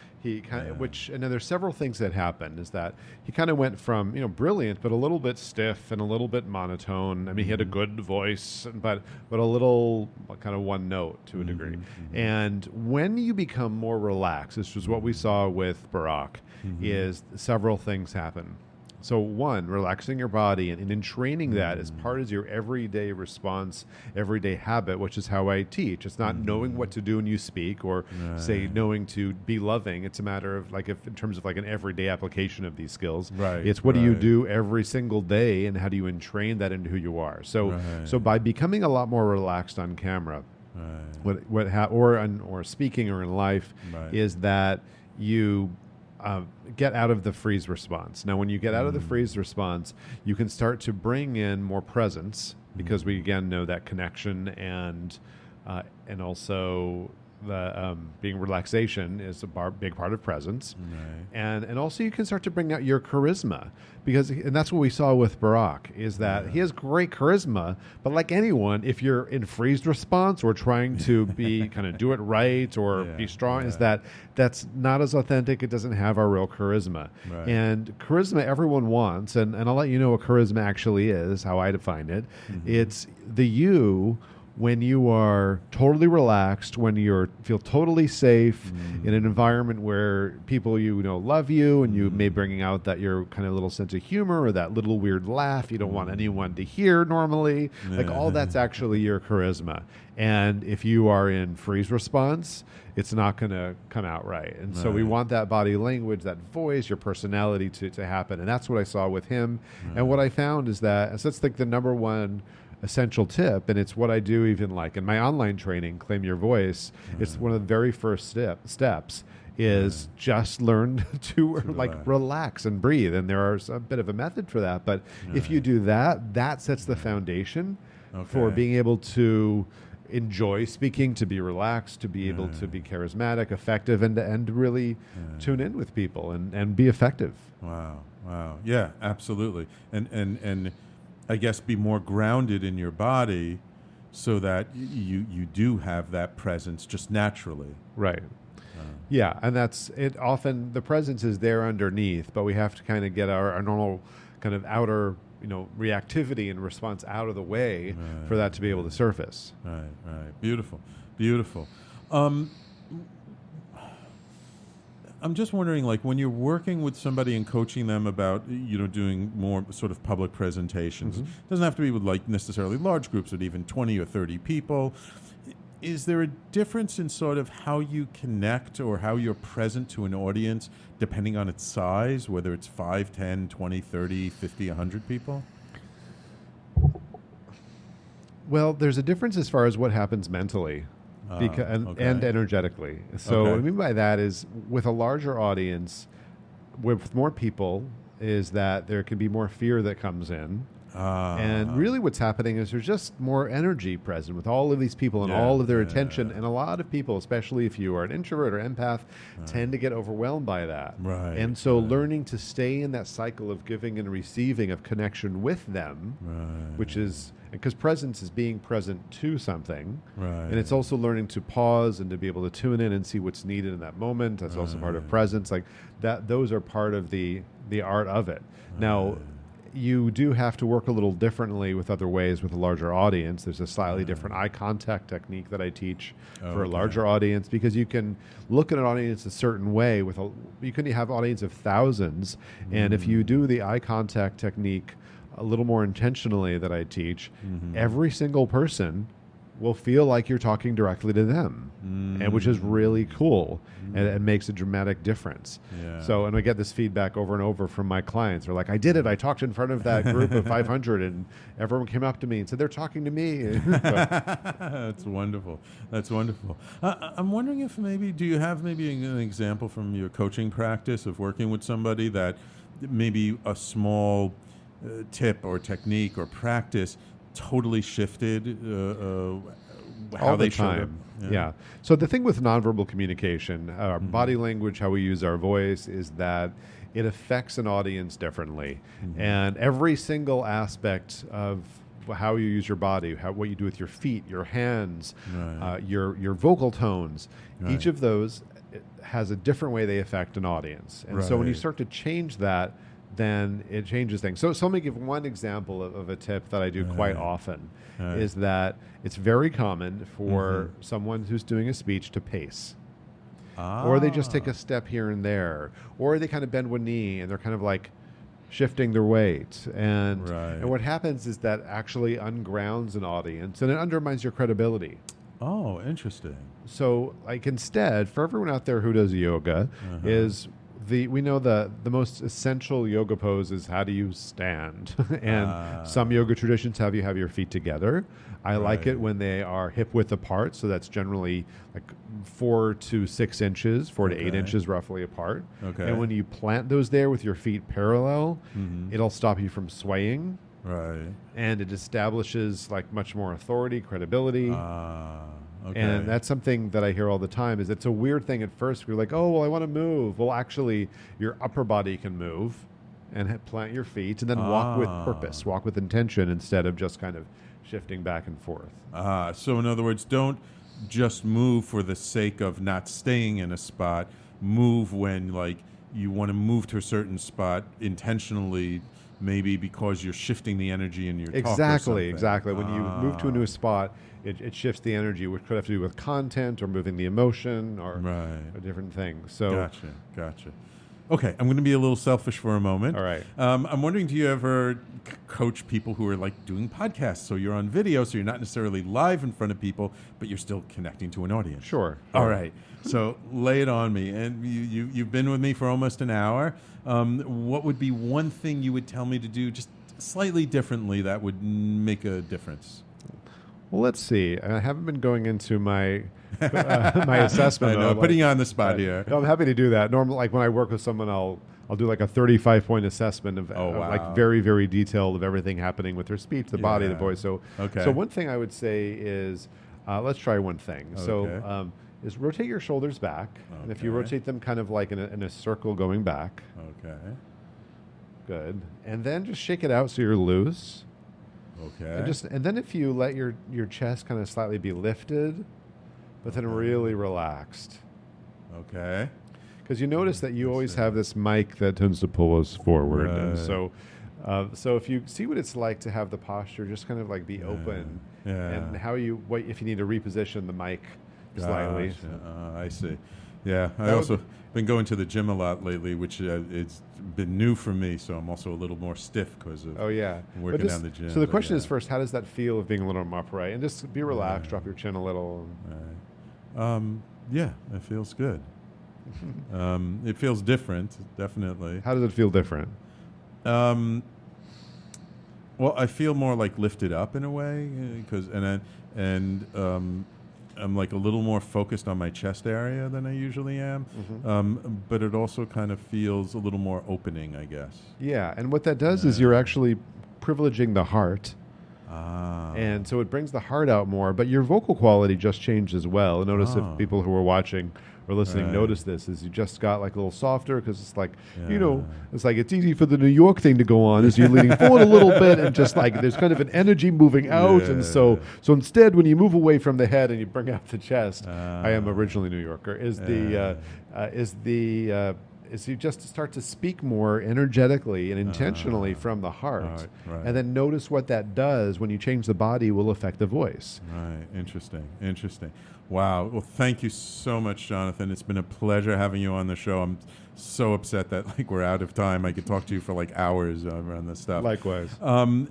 which, and then there's several things that happened, is that he kind of went from, brilliant, but a little bit stiff and a little bit monotone. I mean, he had a good voice, but a little kind of one note to a degree. And when you become more relaxed, this was what we saw with Barack, is several things happen. So one, relaxing your body and in training that as part of your everyday response, everyday habit, which is how I teach. It's not knowing what to do when you speak or say knowing to be loving. It's a matter of like, if in terms of like an everyday application of these skills. It's what do you do every single day and how do you entrain that into who you are? So by becoming a lot more relaxed on camera, or speaking or in life is that you get out of the freeze response. Now, when you get out of the freeze response, you can start to bring in more presence because we again know that connection and also the being relaxation is a big part of presence, and also you can start to bring out your charisma and that's what we saw with Barack is that he has great charisma, but like anyone, if you're in freeze response or trying to be kind of do it right or be strong, is that's not as authentic. It doesn't have our real charisma, and charisma everyone wants, and I'll let you know what charisma actually is, how I define it. It's the you when you are totally relaxed, when you feel totally safe in an environment where people love you, and you may bring out that your kind of little sense of humor or that little weird laugh you don't want anyone to hear normally. Like all that's actually your charisma. And if you are in freeze response, it's not going to come out right. And so we want that body language, that voice, your personality to happen. And that's what I saw with him. And what I found is that, so that's like the number one essential tip, and it's what I do even like in my online training, Claim Your Voice. It's one of the very first steps is just learn to relax and breathe. And there is a bit of a method for that, but if you do that, that sets the foundation for being able to enjoy speaking, to be relaxed, to be able to be charismatic, effective, and really tune in with people and be effective. Wow. Yeah, absolutely. And I guess be more grounded in your body so that you do have that presence just naturally. Right. Yeah, and that's it. Often the presence is there underneath, but we have to kind of get our normal kind of outer, reactivity and response out of the way for that to be able to surface. Right. Beautiful. I'm just wondering, like, when you're working with somebody and coaching them about, doing more sort of public presentations, it doesn't have to be with, like, necessarily large groups, but even 20 or 30 people. Is there a difference in sort of how you connect or how you're present to an audience depending on its size, whether it's 5, 10, 20, 30, 50, 100 people? Well, there's a difference as far as what happens mentally. And energetically. So what I mean by that is with a larger audience, with more people, is that there can be more fear that comes in. And really what's happening is there's just more energy present with all of these people and all of their attention. And a lot of people, especially if you are an introvert or empath, tend to get overwhelmed by that. And so learning to stay in that cycle of giving and receiving, of connection with them, which is... because presence is being present to something, and it's also learning to pause and to be able to tune in and see what's needed in that moment. That's also part of presence. Like that, those are part of the art of it. Now, you do have to work a little differently with other ways with a larger audience. There's a slightly different eye contact technique that I teach for a larger audience, because you can look at an audience a certain way. You can have an audience of thousands, and if you do the eye contact technique a little more intentionally that I teach, every single person will feel like you're talking directly to them, and which is really cool, and it makes a dramatic difference. So, and I get this feedback over and over from my clients. They're like, I did it. I talked in front of that group of 500, and everyone came up to me and said, they're talking to me. That's wonderful. I'm wondering if do you have an example from your coaching practice of working with somebody that maybe a small tip or technique or practice totally shifted how they showed up? Yeah. So the thing with nonverbal communication, our body language, how we use our voice, is that it affects an audience differently. And every single aspect of how you use your body, what you do with your feet, your hands, your vocal tones, each of those has a different way they affect an audience. And so when you start to change that, then it changes things. So let me give one example of a tip that I do quite often, is that it's very common for someone who's doing a speech to pace. Or they just take a step here and there. Or they kind of bend one knee and they're kind of like shifting their weight. And what happens is that actually ungrounds an audience and it undermines your credibility. Oh, interesting. So like instead, for everyone out there who does yoga, is we know the most essential yoga pose is how do you stand, and some yoga traditions have you have your feet together. I like it when they are hip width apart, so that's generally like 4 to 6 inches, 4 to 8 inches roughly apart. Okay. And when you plant those there with your feet parallel, it'll stop you from swaying. Right. And it establishes like much more authority, credibility. Okay. And that's something that I hear all the time is it's a weird thing at first. We're like, oh, well, I want to move. Well, actually, your upper body can move and plant your feet and then walk with purpose, walk with intention instead of just kind of shifting back and forth. So in other words, don't just move for the sake of not staying in a spot. Move when like you want to move to a certain spot intentionally, maybe because you're shifting the energy in your talk or something. Exactly. When you move to a new spot, it shifts the energy, which could have to do with content or moving the emotion or different things. So Gotcha. Okay, I'm going to be a little selfish for a moment. All right. I'm wondering, do you ever coach people who are like doing podcasts? So you're on video, so you're not necessarily live in front of people, but you're still connecting to an audience. Sure. All right. So lay it on me. And you've been with me for almost an hour. What would be one thing you would tell me to do just slightly differently that would make a difference? Well, let's see. I haven't been going into my my assessment. I know, putting you on the spot here. No, I'm happy to do that. Normally, like when I work with someone, I'll do like a 35-point assessment of like very, very detailed of everything happening with their speech, the body, the voice. So, so one thing I would say is, let's try one thing. So, is rotate your shoulders back, and if you rotate them kind of like in a circle going back. Okay. Good. And then just shake it out so you're loose. Okay. And then if you let your chest kind of slightly be lifted, but then really relaxed. Okay. Because you notice that you always have this mic that tends to pull us forward. And so if you see what it's like to have the posture, just kind of like be open. And if you need to reposition the mic slightly. I see. Yeah, I also been going to the gym a lot lately, which it's been new for me. So I'm also a little more stiff because of working down the gym. So the question is first, how does that feel of being a little more upright? And just be relaxed, drop your chin a little. Yeah, it feels good. It feels different, definitely. How does it feel different? Well, I feel more like lifted up in a way, I'm like a little more focused on my chest area than I usually am. But it also kind of feels a little more opening, I guess. Yeah, and what that does is you're actually privileging the heart. And so it brings the heart out more, but your vocal quality just changed as well. Notice if people who are watching or listening notice this, is you just got like a little softer because it's like, it's like it's easy for the New York thing to go on as you're leaning forward a little bit and just like there's kind of an energy moving out. And so instead when you move away from the head and you bring out the chest, I am originally New Yorker, is you just start to speak more energetically and intentionally from the heart. And then notice what that does when you change the body will affect the voice. Right. Interesting. Wow. Well, thank you so much, Jonathan. It's been a pleasure having you on the show. I'm so upset that like we're out of time. I could talk to you for like hours around this stuff. Likewise.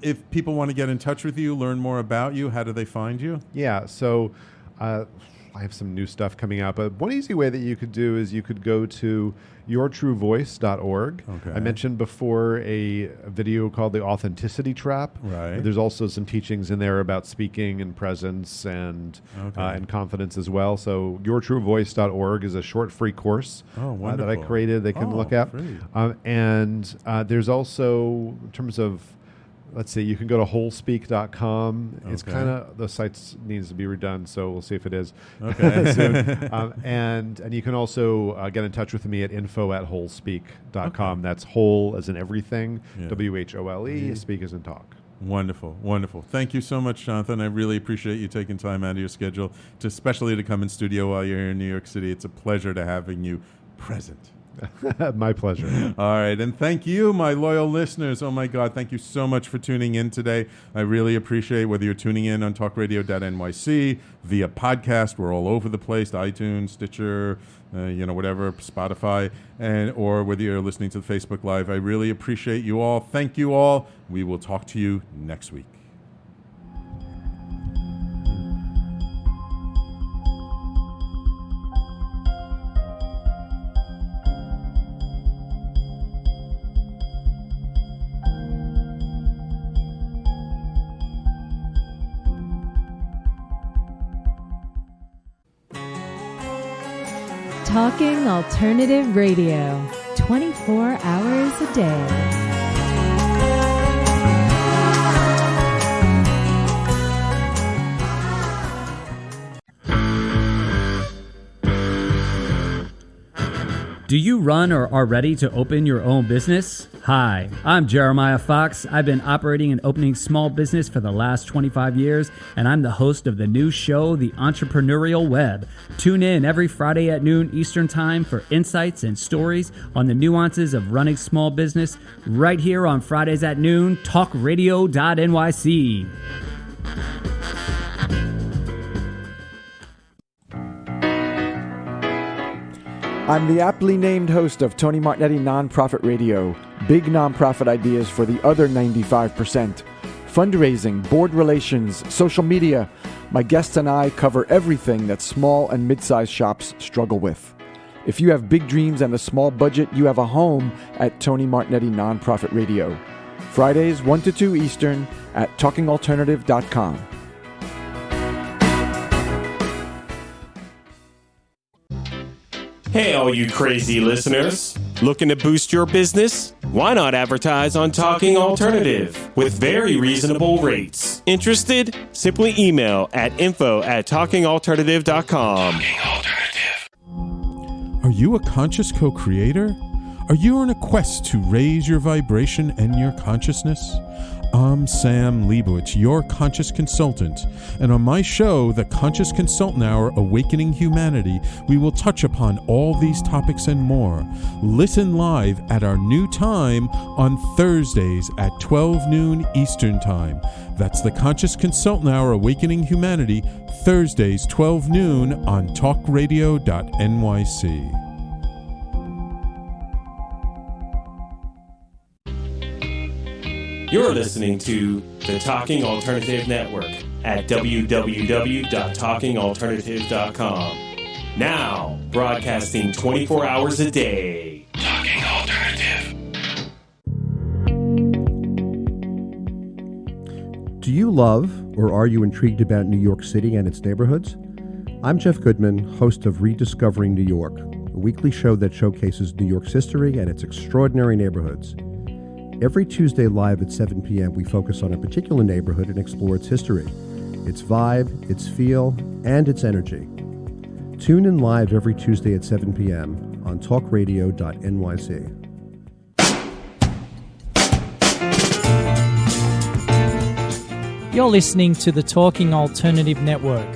If people want to get in touch with you, learn more about you, how do they find you? Yeah. So I have some new stuff coming out, but one easy way that you could do is you could go to yourtruevoice.org. Okay. I mentioned before a video called The Authenticity Trap. Right. There's also some teachings in there about speaking and presence and confidence as well. So yourtruevoice.org is a short free course that I created they can look at. And there's also, in terms of, let's see, you can go to wholespeak.com. It's kind of, the site needs to be redone, so we'll see if it is soon. And you can also get in touch with me at info@wholespeak.com. That's whole as in everything, WHOLE, speak as in talk. Wonderful. Thank you so much, Jonathan. I really appreciate you taking time out of your schedule, especially to come in studio while you're here in New York City. It's a pleasure to having you present. My pleasure. All right. And thank you, my loyal listeners. Oh, my God. Thank you so much for tuning in today. I really appreciate whether you're tuning in on talkradio.nyc, via podcast. We're all over the place, iTunes, Stitcher, whatever, Spotify, or whether you're listening to the Facebook Live. I really appreciate you all. Thank you all. We will talk to you next week. Talking Alternative Radio, 24 hours a day. Do you run or are ready to open your own business? Hi, I'm Jeremiah Fox. I've been operating and opening small business for the last 25 years, and I'm the host of the new show, The Entrepreneurial Web. Tune in every Friday at noon Eastern Time for insights and stories on the nuances of running small business right here on Fridays at noon, talkradio.nyc. I'm the aptly named host of Tony Martignetti Nonprofit Radio, big nonprofit ideas for the other 95%. Fundraising, board relations, social media. My guests and I cover everything that small and mid-sized shops struggle with. If you have big dreams and a small budget, you have a home at Tony Martignetti Nonprofit Radio. Fridays 1 to 2 Eastern at talkingalternative.com. Hey, all you crazy listeners. Looking to boost your business? Why not advertise on Talking Alternative with very reasonable rates? Interested? Simply email at info@talkingalternative.com. Are you a conscious co-creator? Are you on a quest to raise your vibration and your consciousness? I'm Sam Liebowitz, your conscious consultant, and on my show, The Conscious Consultant Hour, Awakening Humanity, we will touch upon all these topics and more. Listen live at our new time on Thursdays at 12 noon Eastern Time. That's The Conscious Consultant Hour, Awakening Humanity, Thursdays 12 noon on talkradio.nyc. You're listening to the Talking Alternative Network at www.talkingalternative.com. Now, broadcasting 24 hours a day. Talking Alternative. Do you love or are you intrigued about New York City and its neighborhoods? I'm Jeff Goodman, host of Rediscovering New York, a weekly show that showcases New York's history and its extraordinary neighborhoods. Every Tuesday live at 7 p.m., we focus on a particular neighborhood and explore its history, its vibe, its feel, and its energy. Tune in live every Tuesday at 7 p.m. on talkradio.nyc. You're listening to the Talking Alternative Network.